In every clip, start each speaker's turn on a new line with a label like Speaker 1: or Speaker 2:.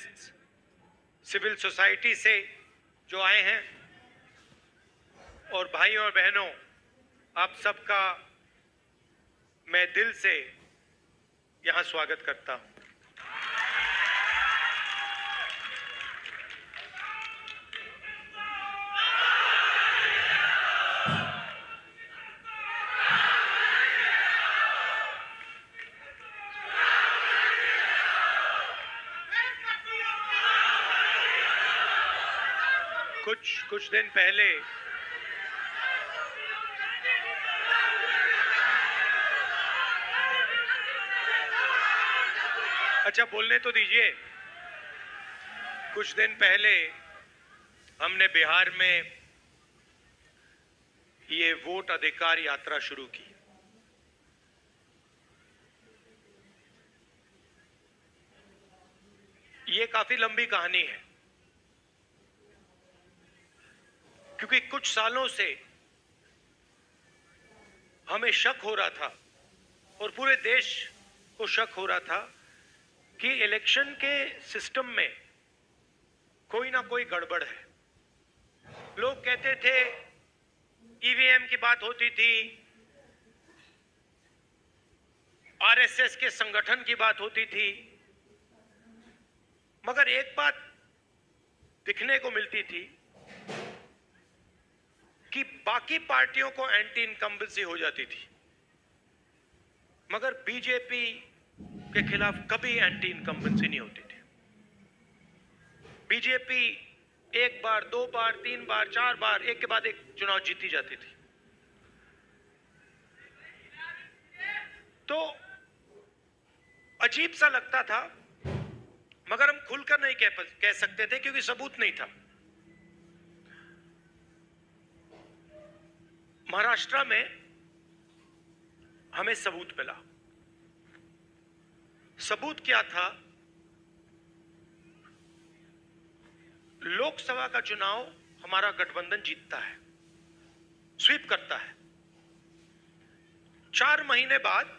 Speaker 1: Journalist, civil society से जो आए हैं, और भाइयों और बहनों, आप सबका मैं दिल से यहां स्वागत करता हूं। कुछ दिन पहले अच्छा बोलने तो दीजिए। कुछ दिन पहले हमने बिहार में ये वोट अधिकार यात्रा शुरू की। ये काफी लंबी कहानी है, क्योंकि कुछ सालों से हमें शक हो रहा था और पूरे देश को शक हो रहा था कि इलेक्शन के सिस्टम में कोई ना कोई गड़बड़ है। लोग कहते थे ईवीएम की बात होती थी, आरएसएस के संगठन की बात होती थी, मगर एक बात दिखने को मिलती थी कि बाकी पार्टियों को एंटी इनकम्बेंसी हो जाती थी, मगर बीजेपी के खिलाफ कभी एंटी इनकम्बेंसी नहीं होती थी। बीजेपी एक बार, दो बार, तीन बार, चार बार, एक के बाद एक चुनाव जीती जाती थी। तो अजीब सा लगता था, मगर हम खुलकर नहीं कह सकते थे क्योंकि सबूत नहीं था। महाराष्ट्र में हमें सबूत मिला। सबूत क्या था? लोकसभा का चुनाव हमारा गठबंधन जीतता है, स्वीप करता है। 4 महीने बाद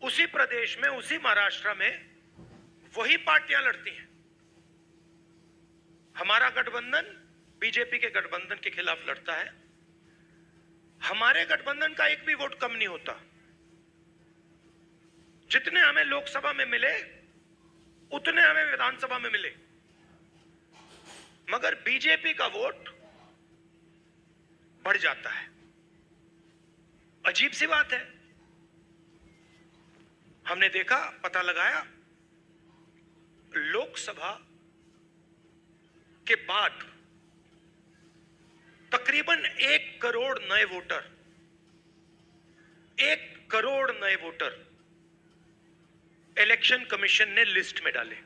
Speaker 1: उसी प्रदेश में, उसी महाराष्ट्र में वही पार्टियां लड़ती हैं। हमारा गठबंधन बीजेपी के गठबंधन के खिलाफ लड़ता है। हमारे गठबंधन का एक भी वोट कम नहीं होता। जितने हमें लोकसभा में मिले उतने हमें विधानसभा में मिले, मगर बीजेपी का वोट बढ़ जाता है। अजीब सी बात है। हमने देखा, पता लगाया, लोकसभा के बाद तकरीबन 1 करोड़ नए वोटर, 1 करोड़ नए वोटर इलेक्शन कमीशन ने लिस्ट में डाले।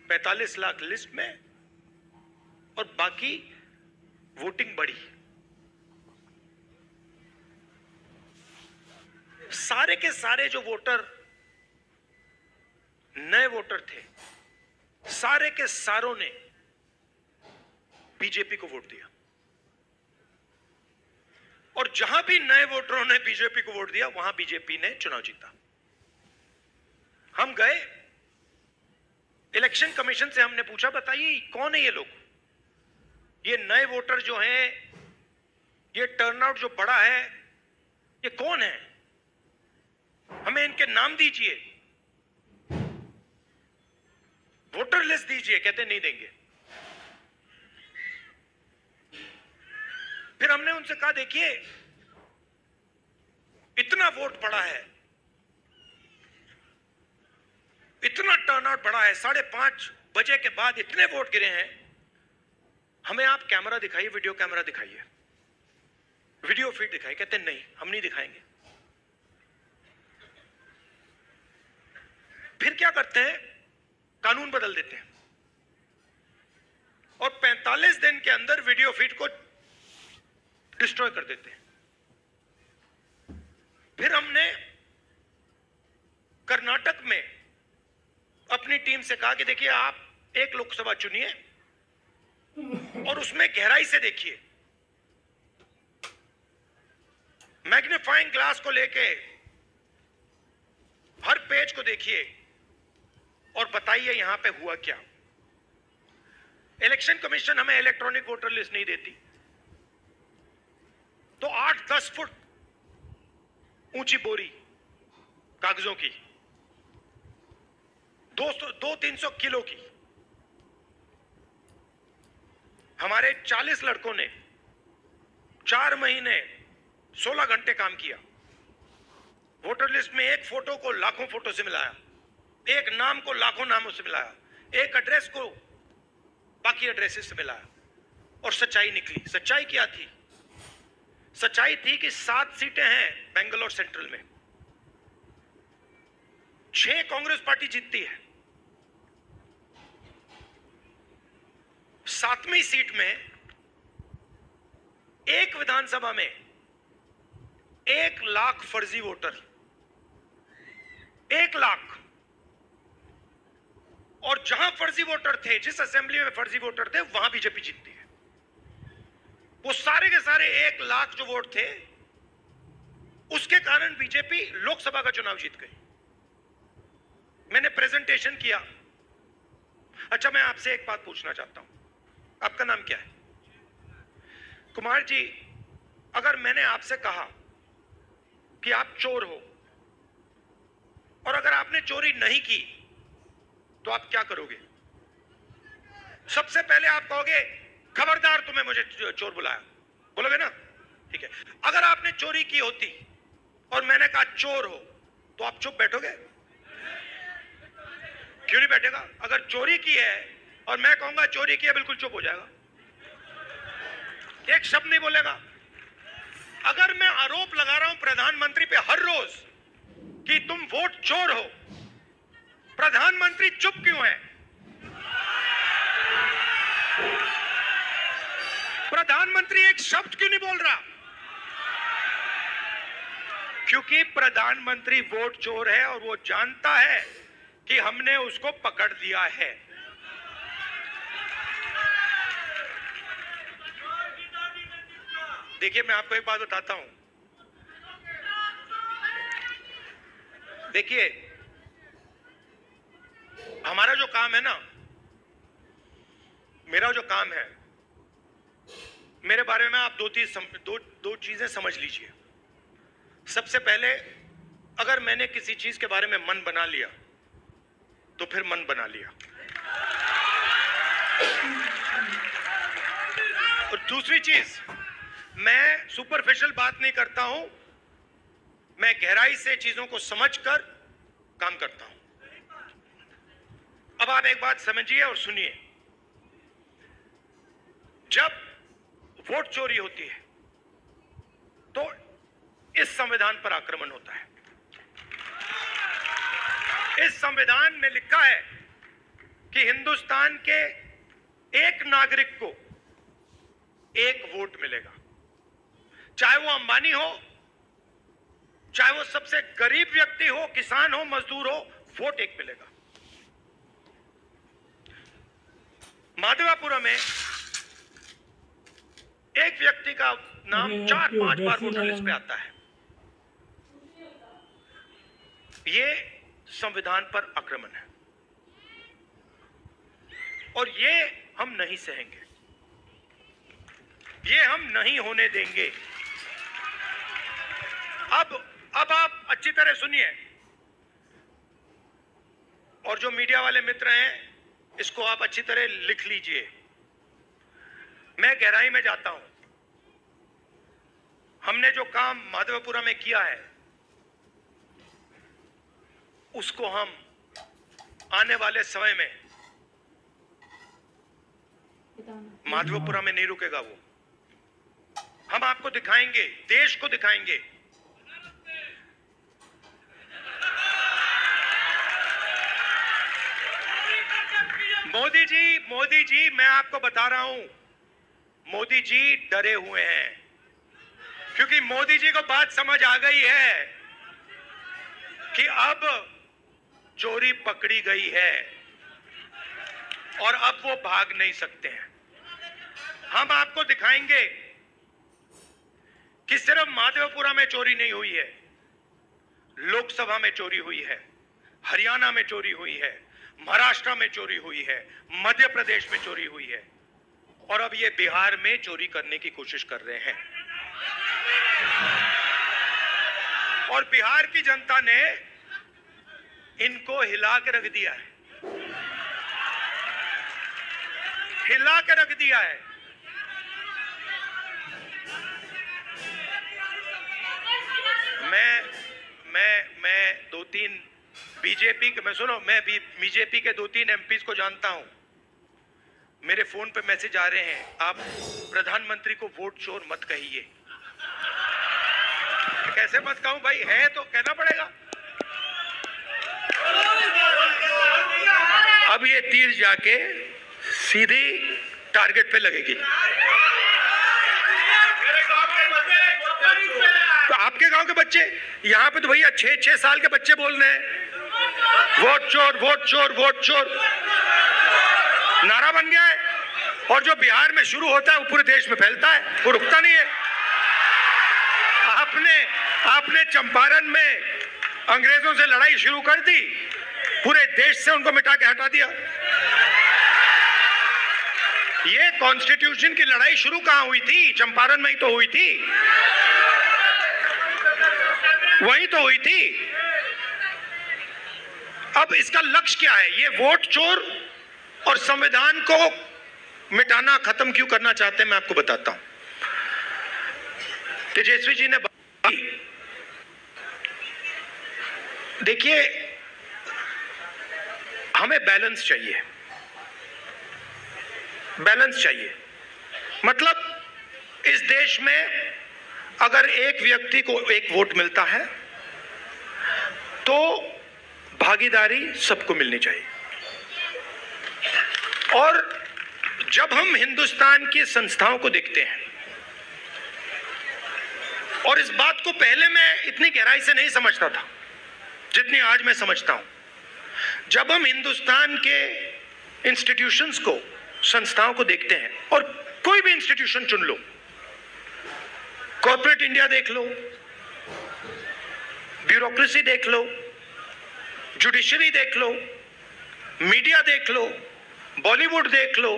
Speaker 1: $45 लाख लिस्ट में, और बाकी वोटिंग बढ़ी। सारे के सारे जो वोटर, नए वोटर थे, सारे के सारों ने बीजेपी को वोट दिया। और जहां भी नए वोटरों ने बीजेपी को वोट दिया, वहां बीजेपी ने चुनाव जीता। हम गए इलेक्शन कमीशन से, हमने पूछा, बताइए कौन है ये लोग? ये नए वोटर जो हैं, ये टर्नआउट जो बड़ा है, ये कौन है? हमें इनके नाम दीजिए, वोटर लिस्ट दीजिए। कहते नहीं देंगे। फिर हमने उनसे कहा, देखिए इतना वोट पड़ा है, इतना टर्नआउट बढ़ा है, 5:30 बजे के बाद इतने वोट गिरे हैं, हमें आप कैमरा दिखाइए, वीडियो कैमरा दिखाइए, वीडियो फीड दिखाइए। कहते नहीं, हम नहीं दिखाएंगे। फिर क्या करते हैं? कानून बदल देते हैं और 45 दिन के अंदर वीडियो फीड को डिस्ट्रॉय कर देते हैं। फिर हमने कर्नाटक में अपनी टीम से कहा कि देखिए, आप एक लोकसभा चुनिए और उसमें गहराई से देखिए, मैग्नीफाइंग ग्लास को लेके हर पेज को देखिए और बताइए यहां पे हुआ क्या। इलेक्शन कमीशन हमें इलेक्ट्रॉनिक वोटर लिस्ट नहीं देती, तो 8-10 फुट ऊंची बोरी कागजों की, 200-300 किलो की, हमारे 40 लड़कों ने 4 महीने 16 घंटे काम किया। वोटर लिस्ट में एक फोटो को लाखों फोटो से मिलाया, एक नाम को लाखों नामों से मिलाया, एक एड्रेस को बाकी एड्रेसेस से मिलाया, और सच्चाई निकली। सच्चाई क्या थी? सच्चाई थी कि 7 सीटें हैं बेंगलोर सेंट्रल में, 6 कांग्रेस पार्टी जीतती है। 7वीं सीट में एक विधानसभा में 1 लाख फर्जी वोटर, 1 लाख। और जहां फर्जी वोटर थे, जिस असेंबली में फर्जी वोटर थे, वहां बीजेपी जीतती है। वो सारे के सारे 1 लाख जो वोट थे, उसके कारण बीजेपी लोकसभा का चुनाव जीत गई। मैंने प्रेजेंटेशन किया। अच्छा, मैं आपसे एक बात पूछना चाहता हूं, आपका नाम क्या है? कुमार जी, अगर मैंने आपसे कहा कि आप चोर हो, और अगर आपने चोरी नहीं की, तो आप क्या करोगे? सबसे पहले आप कहोगे खबरदार, तुम्हें मुझे चोर बुलाया, बोलोगे ना? ठीक है। अगर आपने चोरी की होती और मैंने कहा चोर हो, तो आप चुप बैठोगे? क्यों नहीं बैठेगा? अगर चोरी की है और मैं कहूंगा चोरी की है, बिल्कुल चुप हो जाएगा, एक शब्द नहीं बोलेगा। अगर मैं आरोप लगा रहा हूं प्रधानमंत्री पे हर रोज कि तुम वोट चोर हो, प्रधानमंत्री चुप क्यों है? प्रधानमंत्री एक शब्द क्यों नहीं बोल रहा? क्योंकि प्रधानमंत्री वोट चोर है और वो जानता है कि हमने उसको पकड़ लिया है। देखिए, मैं आपको एक बात बताता हूं। देखिए, हमारा जो काम है ना, मेरा जो काम है, मेरे बारे में आप दो चीजें समझ लीजिए। सबसे पहले, अगर मैंने किसी चीज के बारे में मन बना लिया, तो फिर मन बना लिया। और दूसरी चीज, मैं सुपरफिशियल बात नहीं करता हूं, मैं गहराई से चीजों को समझकर काम करता हूं। अब आप एक बात समझिए और सुनिए। जब वोट चोरी होती है, तो इस संविधान पर आक्रमण होता है। इस संविधान में लिखा है कि हिंदुस्तान के एक नागरिक को 1 वोट मिलेगा, चाहे वो अंबानी हो, चाहे वो सबसे गरीब व्यक्ति हो, किसान हो, मजदूर हो, वोट 1 मिलेगा। माधवापुरा में एक व्यक्ति का नाम 4-5 बार वोटर लिस्ट पे आता है। ये संविधान पर आक्रमण है और ये हम नहीं सहेंगे, ये हम नहीं होने देंगे। अब आप अच्छी तरह सुनिए, और जो मीडिया वाले मित्र हैं, इसको आप अच्छी तरह लिख लीजिए। मैं गहराई में जाता हूं। हमने जो काम माधवपुरा में किया है, उसको हम आने वाले समय में माधवपुरा में नहीं रुकेगा। वो हम आपको दिखाएंगे, देश को दिखाएंगे। मोदी जी, मैं आपको बता रहा हूं, मोदी जी डरे हुए हैं, क्योंकि मोदी जी को बात समझ आ गई है कि अब चोरी पकड़ी गई है और अब वो भाग नहीं सकते हैं। हम आपको दिखाएंगे कि सिर्फ माधवपुरा में चोरी नहीं हुई है, लोकसभा में चोरी हुई है, हरियाणा में चोरी हुई है, महाराष्ट्र में चोरी हुई है, मध्य प्रदेश में चोरी हुई है, और अब ये बिहार में चोरी करने की कोशिश कर रहे हैं। और बिहार की जनता ने इनको हिला के रख दिया है, हिला के रख दिया है। मैं दो तीन बीजेपी के, मैं सुनो, मैं भी बीजेपी के 2-3 एमपीज को जानता हूं। मेरे फोन पे मैसेज आ रहे हैं, आप प्रधानमंत्री को वोट चोर मत कहिए। कैसे मत कहूं भाई, है तो कहना पड़ेगा। अब ये तीर जाके सीधी टारगेट पे लगेगी। तो आपके गांव के बच्चे, यहां पे तो भैया 6-6 साल के बच्चे बोल रहे हैं वोट चोर, वोट चोर, वोट चोर, नारा बन गया है। और जो बिहार में शुरू होता है वो पूरे देश में फैलता है, वो रुकता नहीं है। आपने चंपारण में अंग्रेजों से लड़ाई शुरू कर दी, पूरे देश से उनको मिटा के हटा दिया। ये कॉन्स्टिट्यूशन की लड़ाई शुरू कहां हुई थी? चंपारण में ही तो हुई थी, वही तो हुई थी। अब इसका लक्ष्य क्या है? ये वोट चोर और संविधान को मिटाना, खत्म क्यों करना चाहते हैं, मैं आपको बताता हूं। तेजस्वी जी ने देखिए, हमें बैलेंस चाहिए, बैलेंस चाहिए। मतलब इस देश में अगर एक व्यक्ति को एक वोट मिलता है तो भागीदारी सबको मिलनी चाहिए। और जब हम हिंदुस्तान की संस्थाओं को देखते हैं, और इस बात को पहले मैं इतनी गहराई से नहीं समझता था जितनी आज मैं समझता हूं, जब हम हिंदुस्तान के इंस्टीट्यूशंस को, संस्थाओं को देखते हैं, और कोई भी इंस्टीट्यूशन चुन लो, कॉर्पोरेट इंडिया देख लो, ब्यूरोक्रेसी देख लो, जुडिशरी देख लो, मीडिया देख लो, बॉलीवुड देख लो,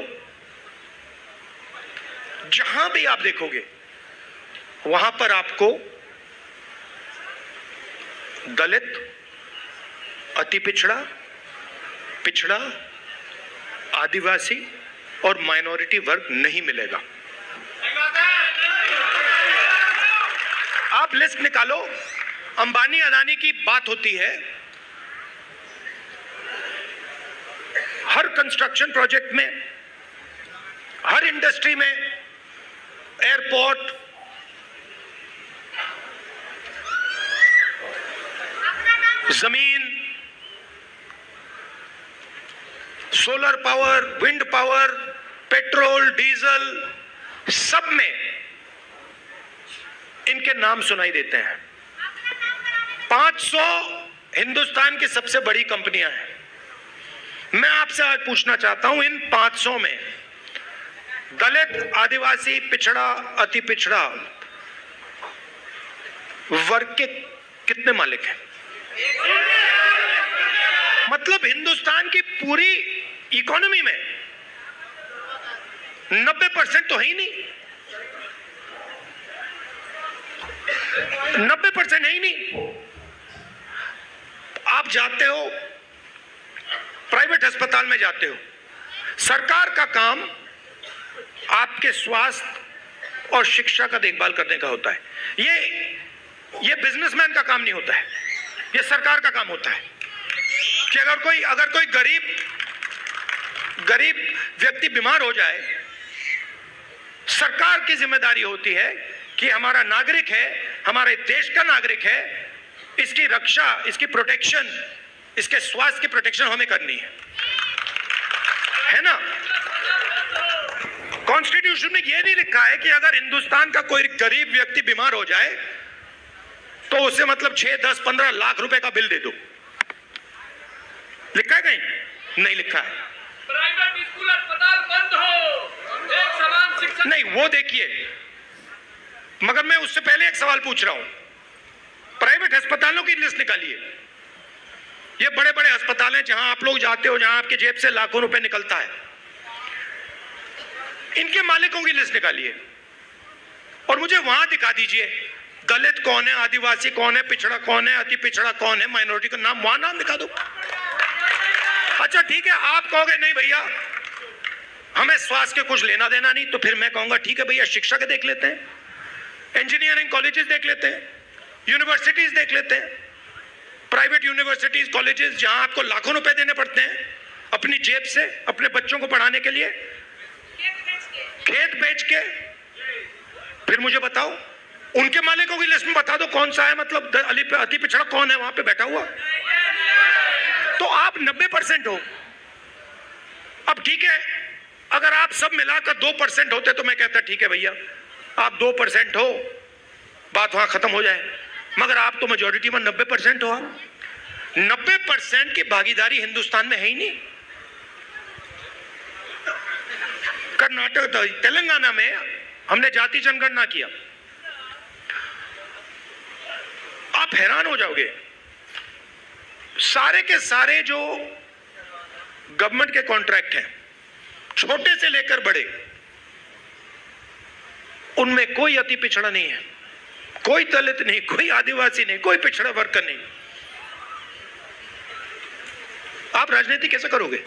Speaker 1: जहां भी आप देखोगे वहां पर आपको दलित, अति पिछड़ा, पिछड़ा, आदिवासी और माइनॉरिटी वर्ग नहीं मिलेगा। आप लिस्ट निकालो, अंबानी अदानी की बात होती है, हर कंस्ट्रक्शन प्रोजेक्ट में, हर इंडस्ट्री में, एयरपोर्ट, जमीन, solar power, wind power, petrol, diesel, सब में इनके नाम सुनाई देते हैं। 500 हिंदुस्तान की सबसे बड़ी कंपनियां हैं। मैं आपसे आज पूछना चाहता हूं, इन 500 में दलित, आदिवासी, पिछड़ा, अति पिछड़ा वर्ग के कितने मालिक हैं? मतलब हिंदुस्तान की पूरी इकोनॉमी में 90% तो है ही नहीं, 90% है ही नहीं। आप जाते हो प्राइवेट अस्पताल में, जाते हो, सरकार का काम आपके स्वास्थ्य और शिक्षा का देखभाल करने का होता है। ये बिजनेसमैन का काम नहीं होता है, ये सरकार का काम होता है कि अगर कोई गरीब व्यक्ति बीमार हो जाए, सरकार की जिम्मेदारी होती है कि हमारा नागरिक है, हमारे देश का नागरिक है, इसकी रक्षा, इसकी प्रोटेक्शन, इसके स्वास्थ्य की प्रोटेक्शन हमें करनी है ना। कॉन्स्टिट्यूशन में यह नहीं लिखा है कि अगर हिंदुस्तान का कोई गरीब व्यक्ति बीमार हो जाए तो उसे मतलब 6, 10, 15 लाख रुपए का बिल दे दो। लिखा है कहीं? नहीं लिखा है।
Speaker 2: प्राइवेट स्कूल अस्पताल बंद हो, एक समान शिक्षा
Speaker 1: नहीं, वो देखिए, मगर मैं उससे पहले एक सवाल पूछ रहा हूं। प्राइवेट अस्पतालों की लिस्ट निकालिए, ये बड़े बड़े अस्पताल हैं जहां आप लोग जाते हो, जहां आपके जेब से लाखों रुपए निकलता है, इनके मालिकों की लिस्ट निकालिए और मुझे वहां दिखा दीजिए दलित कौन है, आदिवासी कौन है, पिछड़ा कौन है, अति पिछड़ा कौन है, माइनॉरिटी का नाम, वहां नाम दिखा दो। अच्छा ठीक है, आप कहोगे नहीं भैया हमें स्वास्थ्य के कुछ लेना देना नहीं, तो फिर मैं कहूंगा ठीक है भैया शिक्षा के देख लेते हैं, इंजीनियरिंग कॉलेजेस देख लेते हैं, यूनिवर्सिटीज देख लेते हैं, प्राइवेट यूनिवर्सिटीज कॉलेजेस जहां आपको लाखों रुपए देने पड़ते हैं अपनी जेब से अपने बच्चों को पढ़ाने के लिए, खेत बेच के। फिर मुझे बताओ उनके मालिकों की लिस्ट में बता दो कौन सा है, मतलब अति पिछड़ा कौन है वहां पे बैठा हुआ। तो आप 90% हो। अब ठीक है, अगर आप सब मिलाकर 2% होते तो मैं कहता ठीक है भैया आप 2% हो, बात वहां खत्म हो जाए, मगर आप तो मेजोरिटी में 90% हो। आप 90% की भागीदारी हिंदुस्तान में है ही नहीं। कर्नाटक, तेलंगाना में हमने जाति जनगणना किया, आप हैरान हो जाओगे, सारे के सारे जो गवर्नमेंट के कॉन्ट्रैक्ट हैं छोटे से लेकर बड़े, उनमें कोई अति पिछड़ा नहीं है, कोई दलित नहीं, कोई आदिवासी नहीं, कोई पिछड़ा वर्ग का नहीं। आप राजनीति कैसे करोगे?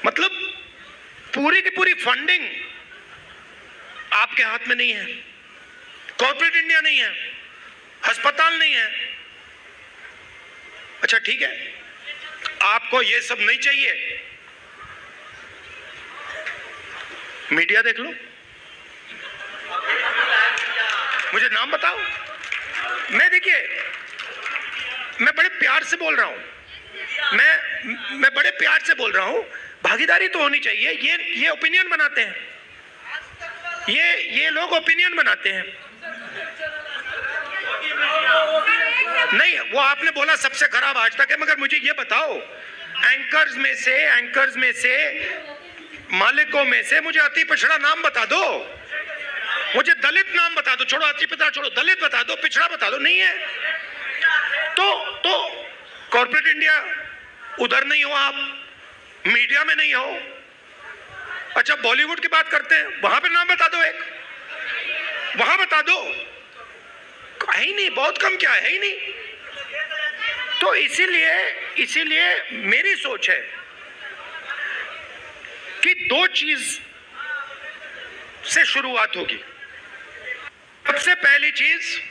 Speaker 1: मतलब पूरी की पूरी फंडिंग आपके हाथ में नहीं है, कॉर्पोरेट इंडिया नहीं है, अस्पताल नहीं है। अच्छा ठीक है, आपको ये सब नहीं चाहिए, मीडिया देख लो, मुझे नाम बताओ। मैं देखिए, मैं बड़े प्यार से बोल रहा हूं, मैं बड़े प्यार से बोल रहा हूं, भागीदारी तो होनी चाहिए। ये ओपिनियन बनाते हैं, ये लोग ओपिनियन बनाते हैं। नहीं, वो आपने बोला सबसे खराब आज तक है, मगर मुझे ये बताओ एंकर्स में से मालिकों में से मुझे अति पिछड़ा नाम बता दो, मुझे दलित नाम बता दो, छोड़ो अति पिछड़ा छोड़ो, दलित बता दो, पिछड़ा बता दो, नहीं है। तो कॉर्पोरेट इंडिया उधर नहीं हो, आप मीडिया में नहीं हो। अच्छा बॉलीवुड की बात करते हैं, वहां पे नाम बता दो, एक वहां बता दो, है ही नहीं, बहुत कम, क्या है ही नहीं। तो इसीलिए मेरी सोच है कि दो चीज से शुरुआत होगी। सबसे पहली चीज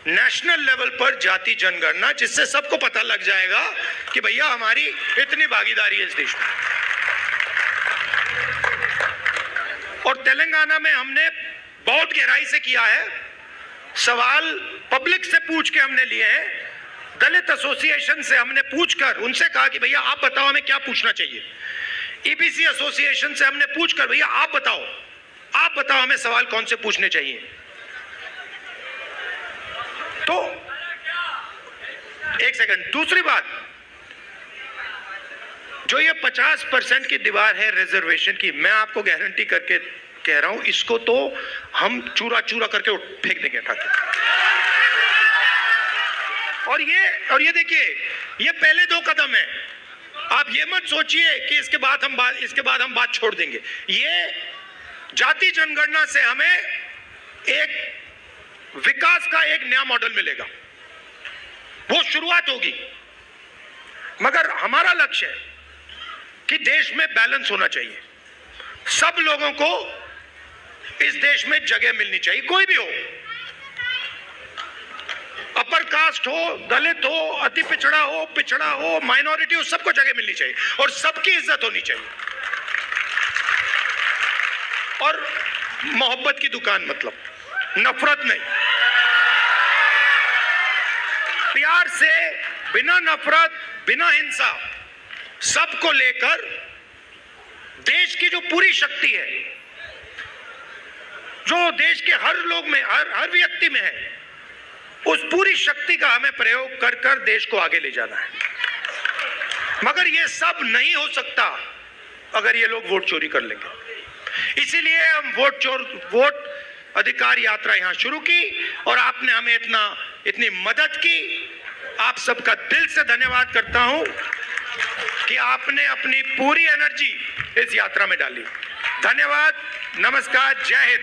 Speaker 1: नेशनल लेवल पर जाति जनगणना, जिससे सबको पता लग जाएगा कि भैया हमारी इतनी भागीदारी है इस देश में। और तेलंगाना में हमने बहुत गहराई से किया है, सवाल पब्लिक से पूछ के हमने लिए हैं, दलित एसोसिएशन से हमने पूछकर उनसे कहा कि भैया आप बताओ हमें क्या पूछना चाहिए। ईबीसी एसोसिएशन से हमने पूछकर भैया आप बताओ हमें सवाल कौन से पूछने चाहिए। तो एक सेकंड, दूसरी बात, जो ये 50% की दीवार है रिजर्वेशन की, मैं आपको गारंटी करके कह रहा हूं, इसको तो हम चूरा चूरा करके फेंक देंगे उठा के। और ये देखिए, ये पहले 2 कदम है। आप ये मत सोचिए कि इसके बाद हम बात छोड़ देंगे। ये जाति जनगणना से हमें एक विकास का एक नया मॉडल मिलेगा, वो शुरुआत होगी। मगर हमारा लक्ष्य है कि देश में बैलेंस होना चाहिए, सब लोगों को इस देश में जगह मिलनी चाहिए, कोई भी हो, अपर कास्ट हो, दलित हो, अति पिछड़ा हो, माइनॉरिटी हो, सबको जगह मिलनी चाहिए और सबकी इज्जत होनी चाहिए। और मोहब्बत की दुकान, मतलब नफरत नहीं, प्यार से, बिना नफरत, बिना हिंसा, सबको लेकर देश की जो पूरी शक्ति है, जो देश के हर लोग में, हर व्यक्ति में है, उस पूरी शक्ति का हमें प्रयोग कर कर देश को आगे ले जाना है। मगर ये सब नहीं हो सकता अगर ये लोग वोट चोरी कर लेंगे। इसीलिए हम वोट अधिकार यात्रा यहां शुरू की और आपने हमें इतनी मदद की आप सबका दिल से धन्यवाद करता हूं कि आपने अपनी पूरी एनर्जी इस यात्रा में डाली। धन्यवाद, नमस्कार, जय हिंद।